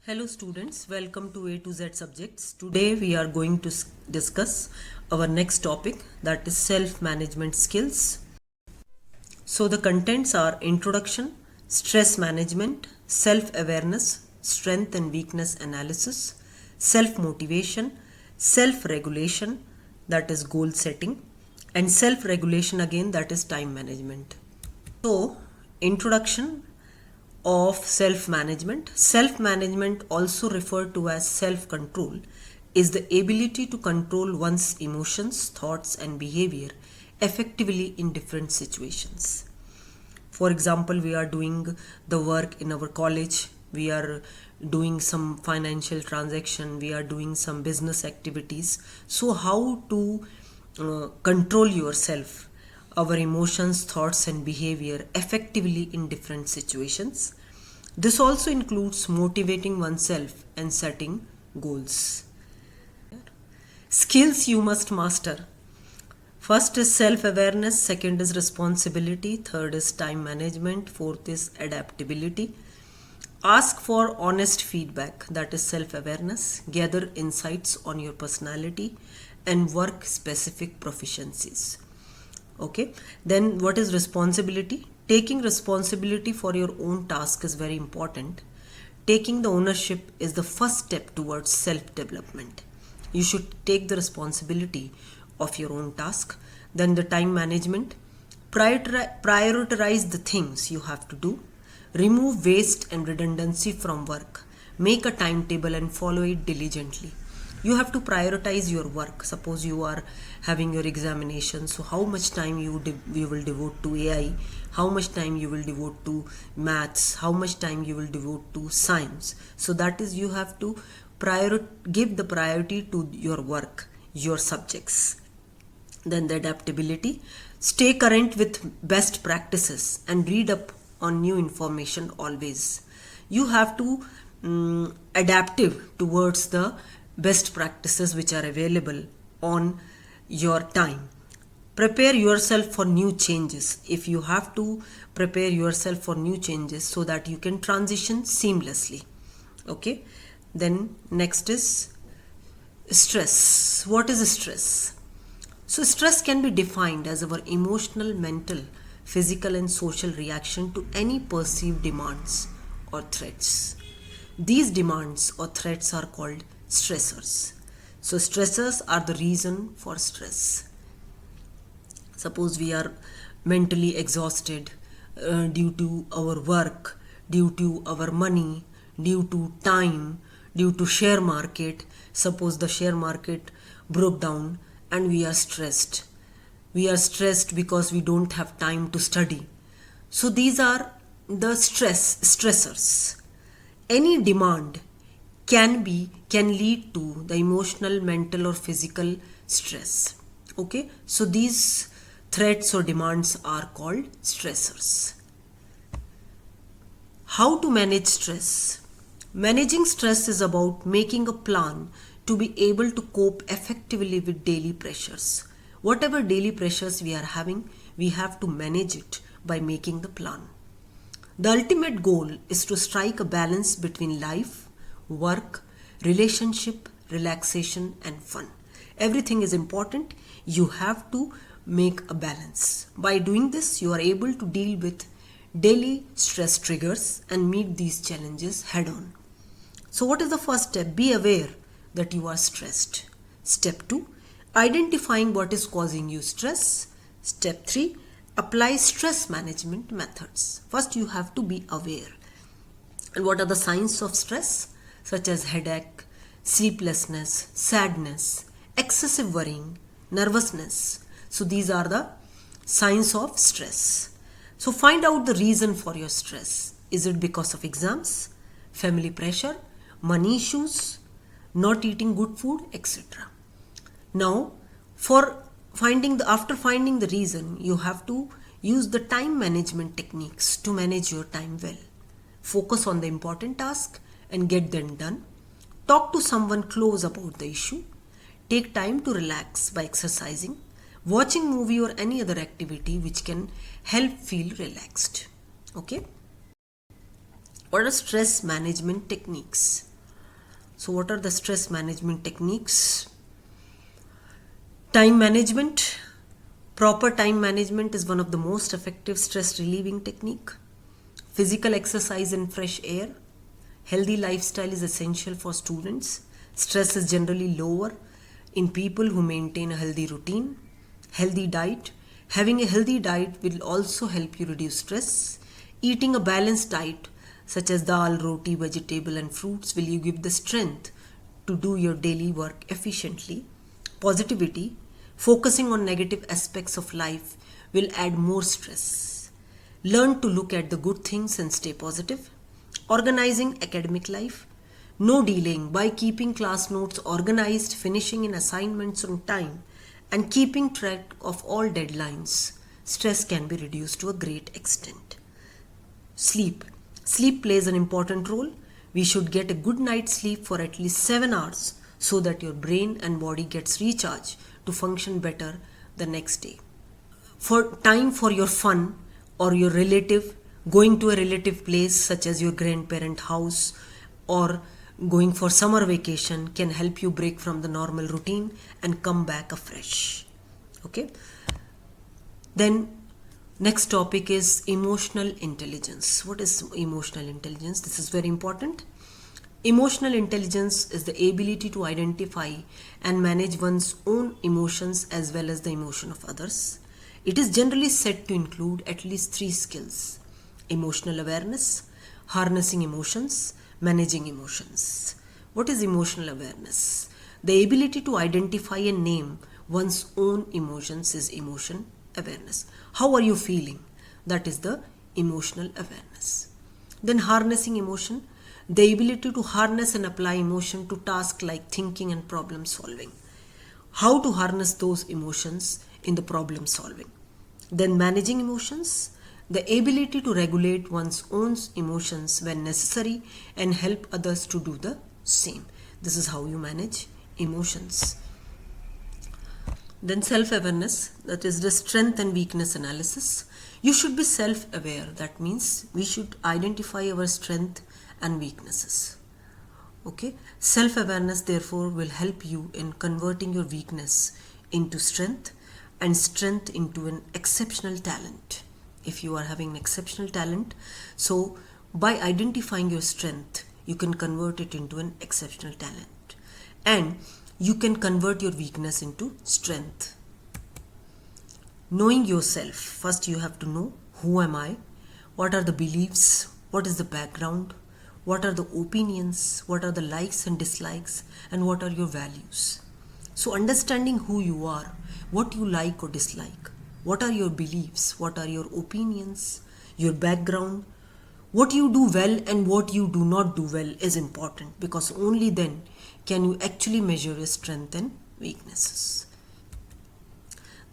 Hello students, welcome to A2Z Subjects. Today we are going to discuss our next topic, that is self-management skills. So the contents are introduction, stress management, self-awareness, strength and weakness analysis, self-motivation, self-regulation, that is goal setting, and self-regulation again, that is time management. So introduction of self-management. Self-management, also referred to as self-control, is the ability to control one's emotions, thoughts and behavior effectively in different situations. For example, we are doing the work in our college, we are doing some financial transaction, we are doing some business activities. So how to control yourself, our emotions, thoughts and behavior effectively in different situations. This also includes motivating oneself and setting goals. Skills you must master. First is self-awareness, second is responsibility, third is time management, fourth is adaptability. Ask for honest feedback, that is self-awareness, gather insights on your personality and work specific proficiencies. Okay, then what is responsibility? Taking responsibility for your own task is very important. Taking the ownership is the first step towards self-development. You should take the responsibility of your own task. Then the time management. Prioritize the things you have to do. Remove waste and redundancy from work. Make a timetable and follow it diligently. You have to prioritize your work. Suppose you are having your examination, so how much time you will devote to AI, how much time you will devote to maths, how much time you will devote to science. So that is, you have to give the priority to your work, your subjects. Then the adaptability. Stay current with best practices and read up on new information always. You have to adaptive towards the best practices which are available on your time. Prepare yourself for new changes. If you have to prepare yourself for new changes so that you can transition seamlessly. Okay, then next is stress. What is stress? So stress can be defined as our emotional, mental, physical and social reaction to any perceived demands or threats. These demands or threats are called stressors. So stressors are the reason for stress. Suppose we are mentally exhausted due to our work, due to our money, due to time, due to share market. Suppose the share market broke down and we are stressed. We are stressed because we don't have time to study. So these are the stressors. Any demand can lead to the emotional, mental or physical stress. Okay, so these threats or demands are called stressors. How to manage stress? Managing stress is about making a plan to be able to cope effectively with daily pressures. Whatever daily pressures we are having, we have to manage it by making the plan. The ultimate goal is to strike a balance between life, work, relationship, relaxation and fun. Everything is important. You have to make a balance. By doing this, you are able to deal with daily stress triggers and meet these challenges head on. So what is the first step? Be aware that you are stressed. Step 2, identifying what is causing you stress. Step 3, apply stress management methods. First, you have to be aware. And what are the signs of stress? Such as headache, sleeplessness, sadness, excessive worrying, nervousness. So these are the signs of stress. So find out the reason for your stress. Is it because of exams, family pressure, money issues, not eating good food, etc. Now, after finding the reason, you have to use the time management techniques to manage your time well. Focus on the important task and get them done. Talk to someone close about the issue. Take time to relax by exercising, watching movie or any other activity which can help feel relaxed. Okay? What are stress management techniques? So what are the stress management techniques? Time management. Proper time management is one of the most effective stress relieving technique. Physical exercise and fresh air. Healthy lifestyle is essential for students. Stress is generally lower in people who maintain a healthy routine. Healthy diet. Having a healthy diet will also help you reduce stress. Eating a balanced diet such as dal, roti, vegetable and fruits will you give the strength to do your daily work efficiently. Positivity. Focusing on negative aspects of life will add more stress. Learn to look at the good things and stay positive. Organizing academic life. No delaying by keeping class notes organized, finishing in assignments on time, and keeping track of all deadlines. Stress can be reduced to a great extent. Sleep. Sleep plays an important role. We should get a good night's sleep for at least 7 hours so that your brain and body gets recharged to function better the next day. For time for your fun or your relative, going to a relative place such as your grandparent house or going for summer vacation can help you break from the normal routine and come back afresh. Okay. Then next topic is emotional intelligence. What is emotional intelligence? This is very important. Emotional intelligence is the ability to identify and manage one's own emotions as well as the emotion of others. It is generally said to include at least 3 skills: emotional awareness, harnessing emotions, managing emotions. What is emotional awareness? The ability to identify and name one's own emotions is emotion awareness. How are you feeling? That is the emotional awareness. Then harnessing emotion, the ability to harness and apply emotion to tasks like thinking and problem solving. How to harness those emotions in the problem solving. Then managing emotions, the ability to regulate one's own emotions when necessary and help others to do the same. This is how you manage emotions. Then self-awareness, that is the strength and weakness analysis. You should be self-aware. That means we should identify our strength and weaknesses. Okay, self-awareness therefore will help you in converting your weakness into strength and strength into an exceptional talent. If you are having an exceptional talent, so by identifying your strength, you can convert it into an exceptional talent, and you can convert your weakness into strength. Knowing yourself, first you have to know, who am I, what are the beliefs, what is the background, what are the opinions, what are the likes and dislikes, and what are your values. So understanding who you are, what you like or dislike, what are your beliefs, what are your opinions, your background, what you do well and what you do not do well is important, because only then can you actually measure your strength and weaknesses.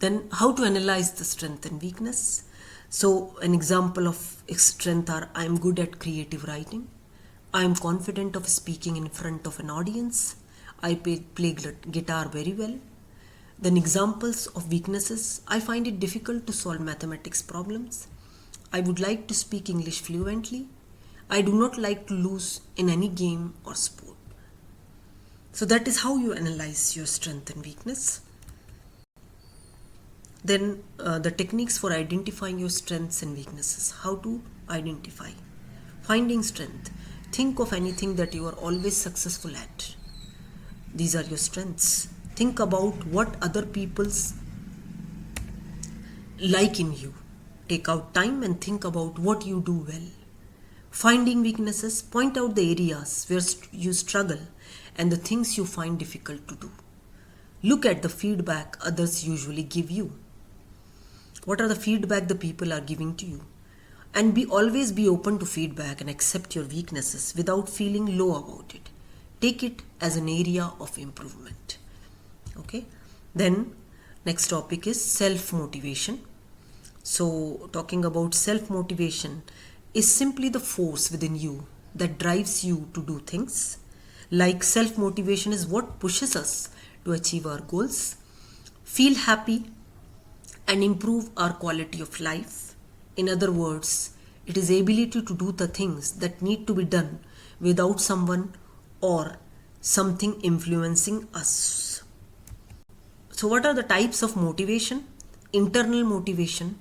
Then how to analyze the strength and weakness. So an example of strength are: I am good at creative writing, I am confident of speaking in front of an audience, I play guitar very well. Then examples of weaknesses: I find it difficult to solve mathematics problems, I would like to speak English fluently, I do not like to lose in any game or sport. So that is how you analyze your strength and weakness. Then the techniques for identifying your strengths and weaknesses. How to identify. Finding strength. Think of anything that you are always successful at. These are your strengths. Think about what other people's like in you. Take out time and think about what you do well. Finding weaknesses. Point out the areas where you struggle and the things you find difficult to do. Look at the feedback others usually give you. What are the feedback the people are giving to you? And always be open to feedback and accept your weaknesses without feeling low about it. Take it as an area of improvement. Okay. Then next topic is self-motivation. So talking about self-motivation is simply the force within you that drives you to do things. Like self-motivation is what pushes us to achieve our goals, feel happy, and improve our quality of life. In other words, it is ability to do the things that need to be done without someone or something influencing us. So what are the types of motivation? Internal motivation.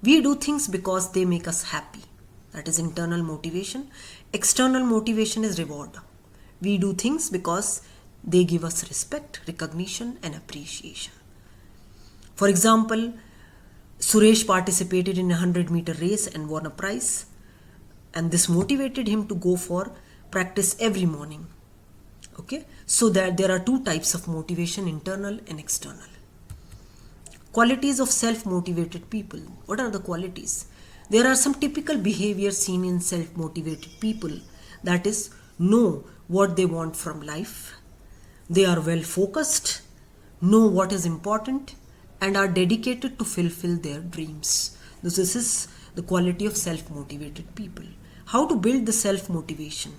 We do things because they make us happy. That is internal motivation. External motivation is reward. We do things because they give us respect, recognition, and appreciation. For example, Suresh participated in a 100-meter race and won a prize, and this motivated him to go for practice every morning. Okay, so that there are two types of motivation, internal and external. Qualities of self-motivated people. What are the qualities? There are some typical behaviors seen in self-motivated people. That is, know what they want from life. They are well focused, know what is important, and are dedicated to fulfill their dreams. This is the quality of self-motivated people. How to build the self-motivation?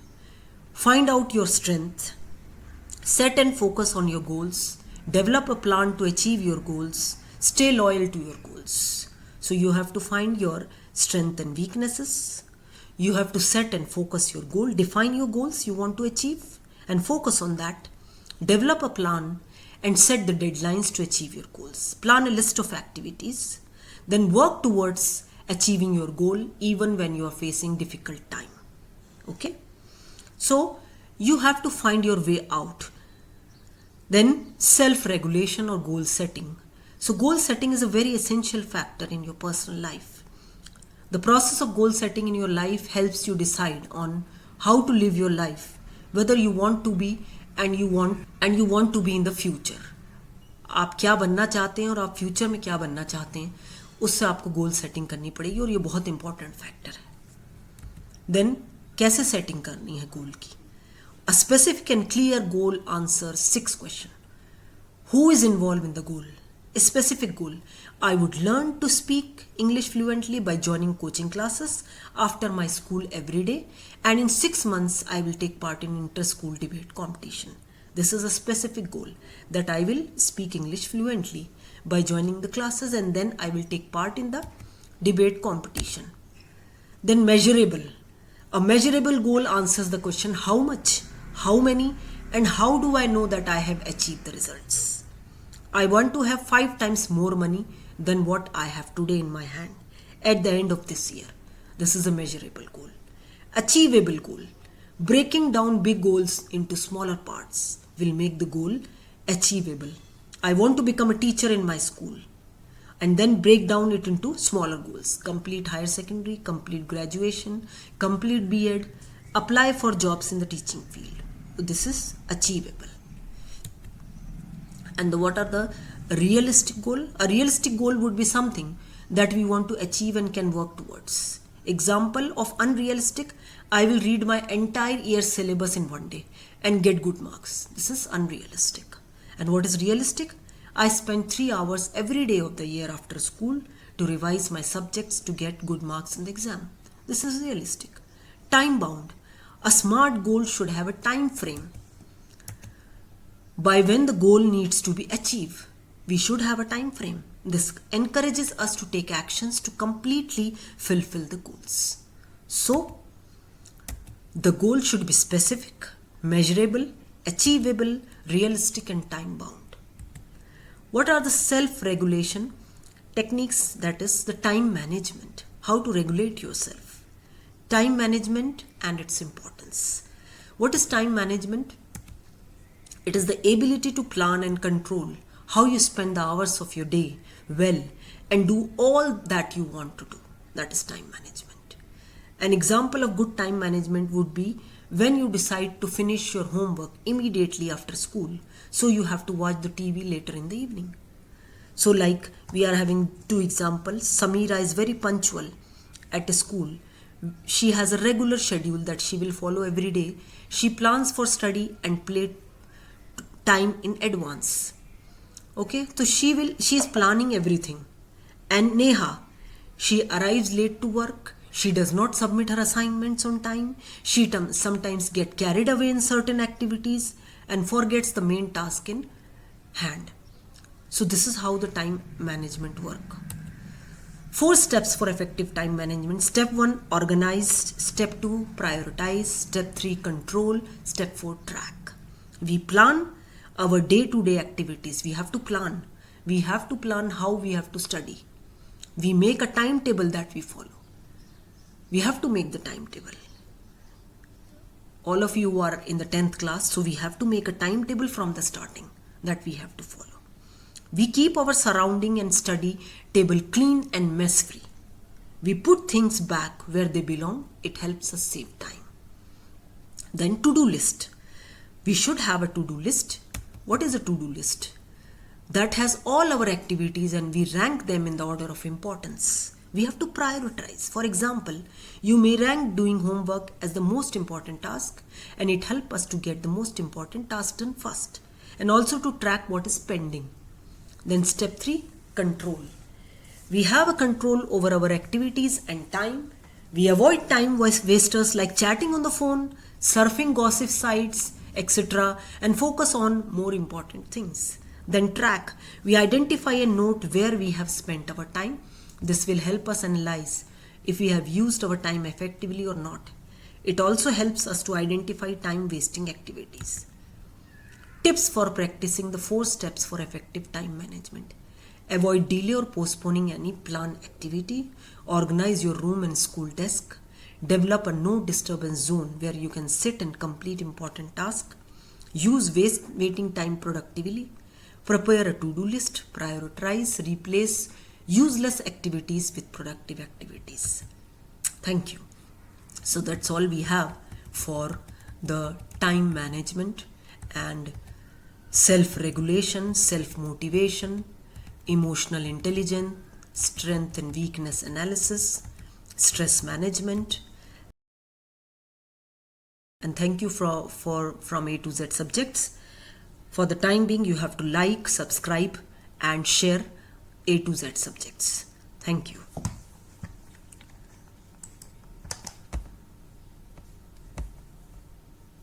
Find out your strength. Set and focus on your goals. Develop a plan to achieve your goals. Stay loyal to your goals. So you have to find your strengths and weaknesses. You have to set and focus your goal. Define your goals you want to achieve and focus on that. Develop a plan and set the deadlines to achieve your goals. Plan a list of activities. Then work towards achieving your goal even when you are facing difficult time. Okay? So you have to find your way out. Then self-regulation or goal setting. So goal setting is a very essential factor in your personal life. The process of goal setting in your life helps you decide on how to live your life, whether you want to be and you want to be in the future. आप क्या बनना चाहते हैं और आप future में क्या बनना चाहते हैं, उससे आपको गोल सेटिंग करनी पड़ेगी और ये बहुत इंपॉर्टेंट फैक्टर है. देन कैसे सेटिंग करनी है गोल की? A specific and clear goal answers 6 questions. Who is involved in the goal? A specific goal. I would learn to speak English fluently by joining coaching classes after my school every day, and in 6 months I will take part in inter-school debate competition. This is a specific goal, that I will speak English fluently by joining the classes and then I will take part in the debate competition. Then measurable. A measurable goal answers the question how much, how many, and how do I know that I have achieved the results. I want to have 5 times more money than what I have today in my hand at the end of this year. This is a measurable goal. Achievable goal. Breaking down big goals into smaller parts will make the goal achievable. I want to become a teacher in my school, and then break down it into smaller goals. Complete higher secondary, complete graduation, complete B.Ed, apply for jobs in the teaching field. This is achievable. And what are the realistic goal? A realistic goal would be something that we want to achieve and can work towards. Example of unrealistic: I will read my entire year's syllabus in one day and get good marks. This is unrealistic. And what is realistic? I spend 3 hours every day of the year after school to revise my subjects to get good marks in the exam. This is realistic. Time bound. A smart goal should have a time frame by when the goal needs to be achieved. We should have a time frame. This encourages us to take actions to completely fulfill the goals. So, the goal should be specific, measurable, achievable, realistic, and time bound. What are the self-regulation techniques? That is the time management. How to regulate yourself. Time management and its importance. What is time management? It is the ability to plan and control how you spend the hours of your day well and do all that you want to do. That is time management. An example of good time management would be when you decide to finish your homework immediately after school, so you have to watch the TV later in the evening. So like we are having 2 examples. Samira is very punctual at a school. She has a regular schedule that she will follow every day. She plans for study and play time in advance. Okay, so she is planning everything. And Neha, she arrives late to work. She does not submit her assignments on time. She sometimes gets carried away in certain activities and forgets the main task in hand. So this is how the time management work. 4 steps for effective time management. Step 1, organize. Step 2, prioritize. Step 3, control. Step 4, track. We plan our day-to-day activities. We have to plan. We have to plan how we have to study. We make a timetable that we follow. We have to make the timetable. All of you are in the 10th class, so we have to make a timetable from the starting that we have to follow. We keep our surrounding and study table clean and mess free. We put things back where they belong. It helps us save time. Then to-do list. We should have a to-do list. What is a to-do list? That has all our activities and we rank them in the order of importance. We have to prioritize. For example, you may rank doing homework as the most important task, and it helps us to get the most important task done first, and also to track what is pending. Then step 3, control. We have a control over our activities and time. We avoid time wasters like chatting on the phone, surfing gossip sites, etc., and focus on more important things. Then track. We identify and note where we have spent our time. This will help us analyze if we have used our time effectively or not. It also helps us to identify time-wasting activities. Tips for practicing the 4 steps for effective time management. Avoid delay or postponing any planned activity. Organize your room and school desk. Develop a no disturbance zone where you can sit and complete important tasks. Use waiting time productively. Prepare a to-do list. Prioritize, replace useless activities with productive activities. Thank you. So that's all we have for the time management and self-regulation, self-motivation, emotional intelligence, strength and weakness analysis, stress management. And thank you from A2Z Subjects. For the time being, you have to like, subscribe and share A2Z Subjects. Thank you.